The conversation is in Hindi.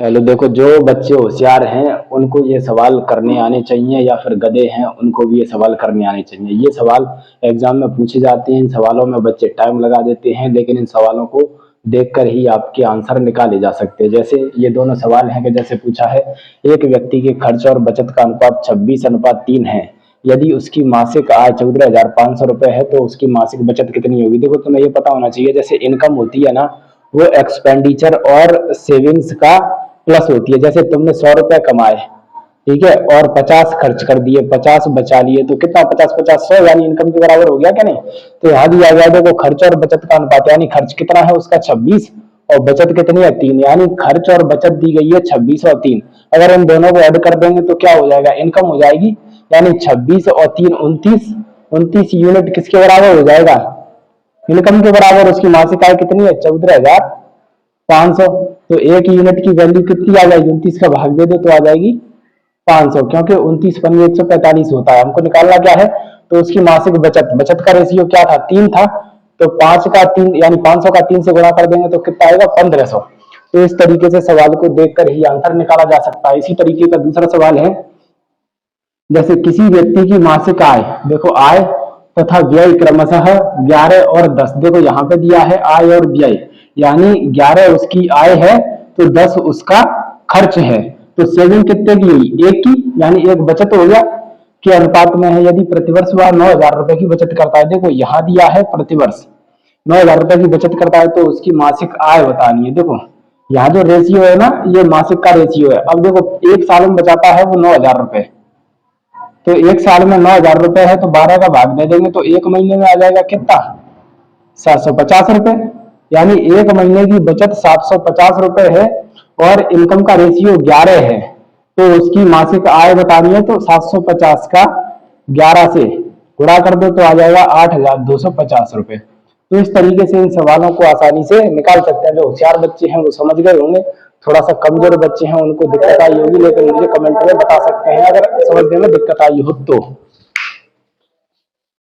हेलो, देखो जो बच्चे होशियार हैं उनको ये सवाल करने आने चाहिए, या फिर गधे हैं उनको भी ये सवाल करने आने चाहिए। ये सवाल एग्जाम में पूछे जाते हैं, इन सवालों में बच्चे टाइम लगा देते हैं, लेकिन इन सवालों को देखकर ही आपके आंसर निकाले जा सकते हैं। जैसे ये दोनों सवाल हैं कि जैसे पूछा है, एक व्यक्ति के खर्च और बचत का अनुपात 26:3 है। यदि उसकी मासिक आय 14,500 रुपए है तो उसकी मासिक बचत कितनी होगी। देखो, तुम्हें ये पता होना चाहिए, जैसे इनकम होती है ना, वो एक्सपेंडिचर और सेविंग्स का प्लस होती है। जैसे तुमने 100 रुपए कमाए, ठीक है, और 50 खर्च कर दिए, 50 बचा लिए, तो कितना, 50 50 100, यानी इनकम के बराबर हो गया क्या नहीं। तो यहाँ दिया गया देखो, खर्च और बचत का अनुपात, यानी खर्च कितना है उसका 26 और बचत कितनी है 3, यानी खर्च और बचत दी गई है 26 और 3। अगर इन दोनों को ऐड कर देंगे तो क्या हो जाएगा, इनकम हो जाएगी। यानी 26 और 3 29, 29 यूनिट किसके बराबर हो जाएगा, इनकम के बराबर। उसकी मासिक आय कितनी है, 14,500। तो एक यूनिट की वैल्यू कितनी आ जाएगी, 29 का भाग दे दो तो आ जाएगी 500, क्योंकि 29 पंजे 145 होता है। हमको निकालना क्या है, तो उसकी मासिक बचत, बचत का रेशियो क्या था, 3 था। तो 5 का 3 यानी 500 का 3 से गुणा कर देंगे तो कितना आएगा, 1500। तो इस तरीके से सवाल को देखकर ही आंसर निकाला जा सकता है। इसी तरीके का दूसरा सवाल है, जैसे किसी व्यक्ति की मासिक आय, देखो आय तथा व्यय क्रमशः 11 और 10, देखो यहाँ पे दिया है आय और व्यय, यानी 11 उसकी आय है तो 10 उसका खर्च है। तो सेविंग कितने की हुई, एक की, यानी एक बचत हो गया के अनुपात में है। यदि प्रतिवर्ष वह 9,000 रुपए की बचत करता है, देखो यहाँ दिया है प्रतिवर्ष 9,000 रुपए की बचत करता है, तो उसकी मासिक आय बतानी है। देखो यहाँ जो रेशियो है ना, ये मासिक का रेशियो है। अब देखो एक साल में बचाता है वो 9,000 रुपए, तो एक साल में 9,000 रुपए है, तो 12 का भाग दे देंगे तो एक महीने में आ जाएगा कितना, 750 रुपए। यानी एक महीने की बचत 750 रुपए है और इनकम का रेशियो 11 है, तो उसकी मासिक आय बतानी है। तो 750 का 11 से गुणा कर दो तो आ जाएगा 8,250 रुपए। तो इस तरीके से इन सवालों को आसानी से निकाल सकते हैं। जो होशियार बच्चे हैं वो समझ गए होंगे, थोड़ा सा कमजोर बच्चे हैं उनको दिक्कत आई होगी, लेकिन मुझे कमेंट में बता सकते हैं अगर समझने में दिक्कत आई हो तो।